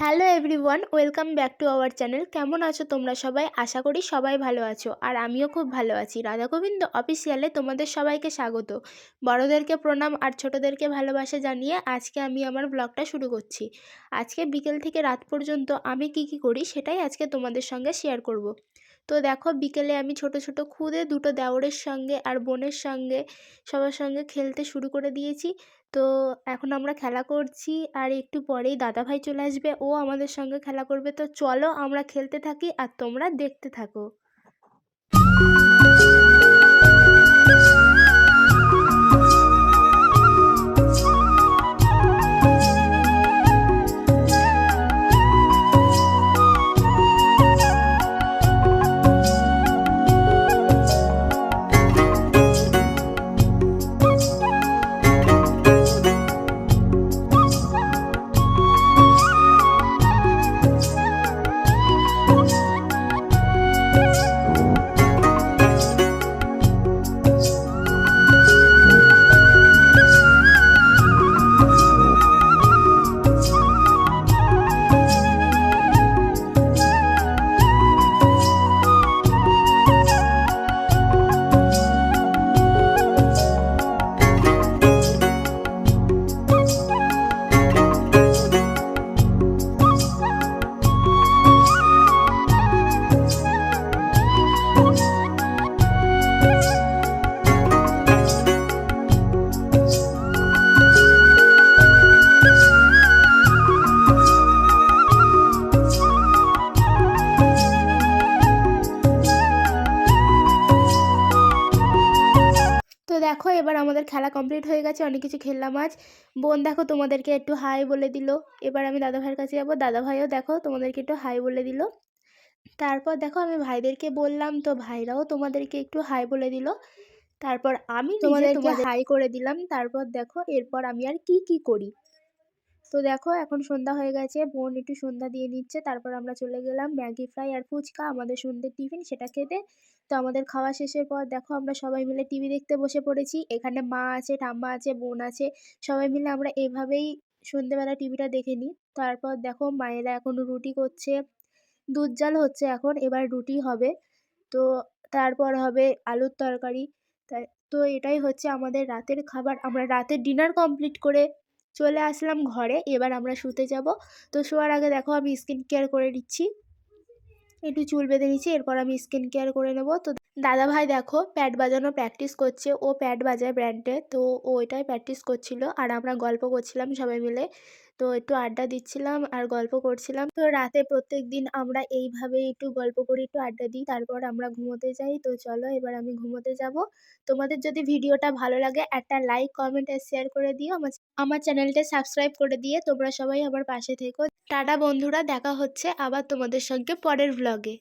Hello everyone, welcome back to our channel. কেমন আছো তোমরা সবাই? আশা করি সবাই ভালো আছো, আর আমিও খুব ভালো আছি। রাধা গোবিন্দ অফিসিয়ালে তোমাদের সবাইকে স্বাগত। বড়োদেরকে প্রণাম আর ছোটোদেরকে ভালোবাসা জানিয়ে আজকে আমি আমার ব্লগটা শুরু করছি। আজকে বিকেল থেকে রাত পর্যন্ত আমি কি করি সেটাই আজকে তোমাদের সঙ্গে শেয়ার করব। তো দেখো, বিকেলে আমি ছোট ছোট খুদে দুটো দেওরের সঙ্গে আর বোনের সঙ্গে সবার সঙ্গে খেলতে শুরু করে দিয়েছি। তো এখন আমরা খেলা করছি, আর একটু পরেই দাদাভাই চলে আসবে, ও আমাদের সঙ্গে খেলা করবে। তো চলো আমরা খেলতে থাকি আর তোমরা দেখতে থাকো। তো দেখো, এবার আমাদের খেলা কমপ্লিট হয়ে গেছে, অনেক কিছু খেললাম আজ। বোন দেখো তোমাদেরকে একটু হাই বলে দিল। এবার আমি দাদাভাইয়ের কাছে যাবো, দাদাভাইও দেখো তোমাদেরকে একটু হাই বলে দিল। তারপর দেখো আমি ভাইদেরকে বললাম, তো ভাইরাও তোমাদেরকে একটু হাই বলে দিল। তারপর আমি তোমাদেরকে হাই করে দিলাম। তারপর দেখো এরপর আমি আর কি করি। তো দেখো এখন সন্ধ্যা হয়ে গেছে, বোন একটু সন্ধ্যা দিয়ে নিচ্ছে। তারপর আমরা চলে গেলাম ম্যাগি ফ্রাই আর ফুচকা, আমাদের সন্ধ্যের টিফিন, সেটা খেতে। তো আমাদের খাওয়া শেষের পর দেখো আমরা সবাই মিলে টিভি দেখতে বসে পড়েছি। এখানে মা আছে, ঠাম্মা আছে, বোন আছে, সবাই মিলে আমরা এভাবেই সন্ধ্যেবেলা টিভিটা দেখে নিই। তারপর দেখো মায়েরা এখন রুটি করছে, দুধ জাল হচ্ছে এখন, এবার রুটি হবে। তো তারপর হবে আলুর তরকারি। তাই তো এটাই হচ্ছে আমাদের রাতের খাবার। আমরা রাতের ডিনার কমপ্লিট করে চলে আসলাম ঘরে, এবার আমরা শুতে যাব। তো শোয়ার আগে দেখো আমি স্কিন কেয়ার করে নিচ্ছি, একটু চুল বেঁধে নিচ্ছি, এরপর আমি স্কিন কেয়ার করে নেব। তো দাদাভাই দেখো প্যাড বাজানো প্র্যাকটিস করছে, ও প্যাড বাজায় ব্র্যান্ডে, তো ও ওইটাই প্র্যাকটিস করছিল, আর আমরা গল্প করছিলাম সবাই মিলে। তো একটু আড্ডা দিচ্ছিলাম আর গল্প করছিলাম। তো রাতে প্রত্যেক দিন আমরা এইভাবেই একটু গল্প করি, একটু আড্ডা দিই, তারপর আমরা ঘুমোতে যাই। তো চলো এবার আমি ঘুমোতে যাব। তোমাদের যদি ভিডিওটা ভালো লাগে একটা লাইক, কমেন্ট আর শেয়ার করে দিও। আমার চ্যানেলটা সাবস্ক্রাইব করে দিয়ে তোমরা সবাই আমার পাশে থেকো। টাটা বন্ধুরা, দেখা হচ্ছে আবার তোমাদের সঙ্গে পরের ভ্লগে।